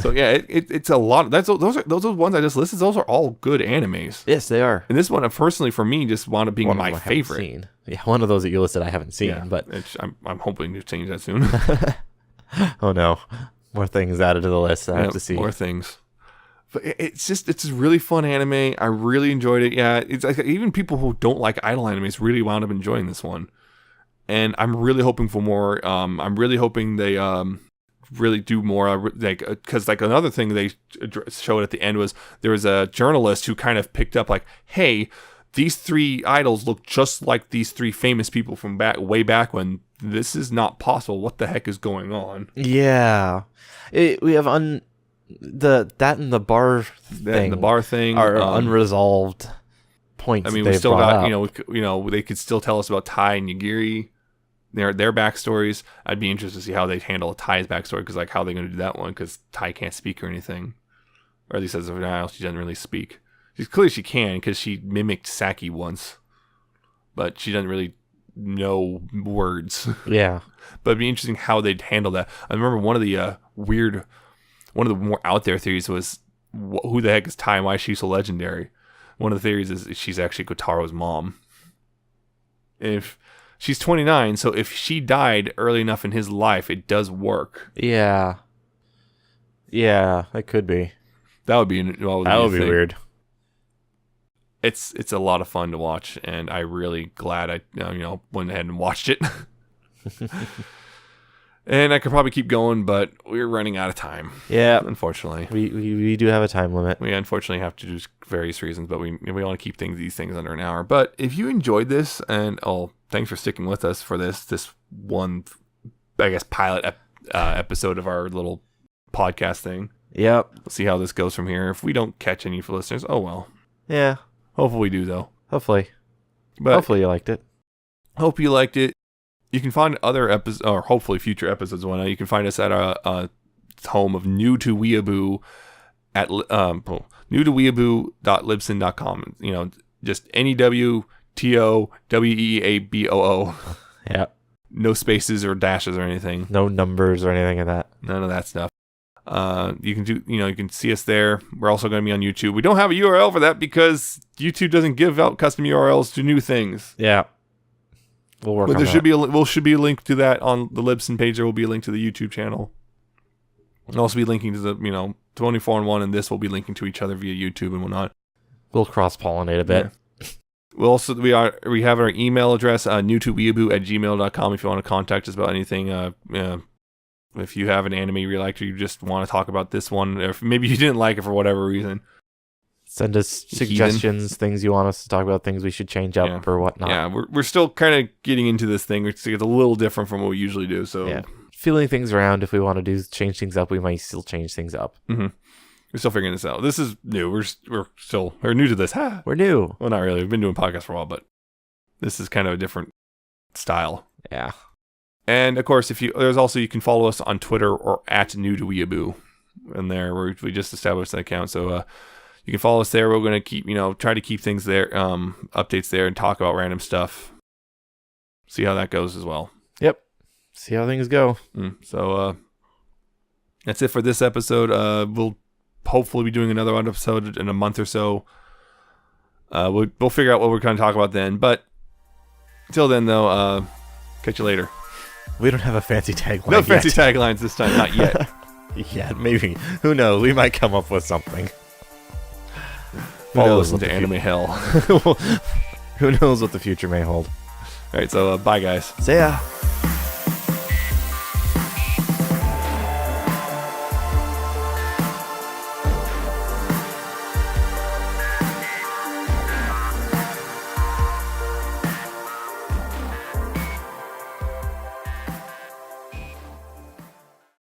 So yeah, it's a lot. Those ones I just listed. Those are all good animes. Yes, they are. And this one, personally, for me, just wound up being my favorite. Yeah, one of those that you listed I haven't seen, yeah, but I'm hoping to change that soon. Oh no, more things added to the list. I have to see more things. But it's a really fun anime. I really enjoyed it. Yeah, it's like even people who don't like idol animes really wound up enjoying this one. And I'm really hoping for more. I'm really hoping they really do more. Because another thing they showed at the end was there was a journalist who kind of picked up like, hey, these 3 idols look just like these 3 famous people from way back when. This is not possible. What the heck is going on? Yeah, we have that and the bar thing are unresolved points. I mean, we still got they could still tell us about Tai and Nagiri, their backstories. I'd be interested to see how they handle Tai's backstory, because like how they're going to do that one, because Tai can't speak or anything, or at least as of now she doesn't really speak. Clearly she can, because she mimicked Saki once, but she doesn't really know words. Yeah, but it'd be interesting how they'd handle that. I remember one of the more out there theories was, who the heck is Tai and why is she so legendary? One of the theories is she's actually Kotaro's mom. If she's 29, so if she died early enough in his life, it does work. Yeah. Yeah, that could be. That would be weird. It's a lot of fun to watch, and I'm really glad I went ahead and watched it. And I could probably keep going, but we're running out of time. Yeah. Unfortunately. We do have a time limit. We unfortunately have to do various reasons, but we want to keep these things under an hour. But if you enjoyed this, and thanks for sticking with us for this one, I guess, pilot episode of our little podcast thing. Yep. We'll see how this goes from here. If we don't catch any for listeners, oh well. Yeah. Hopefully we do, though. Hopefully. But hopefully you liked it. Hope you liked it. You can find other episodes, or hopefully future episodes. You can find us at our home of New To Weeaboo at newtoweeaboo.libsyn.com. Just NEWTOWEABOO. Yeah. No spaces or dashes or anything. No numbers or anything like that. None of that stuff. You can see us there. We're also going to be on YouTube. We don't have a URL for that because YouTube doesn't give out custom URLs to new things. Yeah. We'll work on that. There should be a link to that on the Libsyn page. There will be a link to the YouTube channel. We'll also be linking to the 24-in-1, and this will be linking to each other via YouTube and whatnot. We'll cross-pollinate a bit. Yeah. We have our email address, newtoweeaboo@gmail.com if you want to contact us about anything. If you have an anime you liked or you just want to talk about this one, or if maybe you didn't like it for whatever reason. Send us suggestions, things you want us to talk about, things we should change up or whatnot. Yeah, we're still kind of getting into this thing. It's a little different from what we usually do. So yeah. Feeling things around. If we want to change things up, we might still change things up. Mm-hmm. We're still figuring this out. This is new. We're new to this. We're new. Well, not really. We've been doing podcasts for a while, but this is kind of a different style. Yeah. And of course, you can follow us on Twitter or at New To Weeaboo, and there we just established an account. So you can follow us there. We're going to keep try to keep things there, updates there, and talk about random stuff. See how that goes as well. Yep. See how things go. So that's it for this episode. We'll hopefully be doing another episode in a month or so. We'll figure out what we're going to talk about then. But until then, though, catch you later. We don't have a fancy tagline. No fancy taglines this time, not yet. Yeah, maybe. Who knows? We might come up with something. Follow us into anime hell. Who knows what the future may hold. All right, so bye, guys. See ya.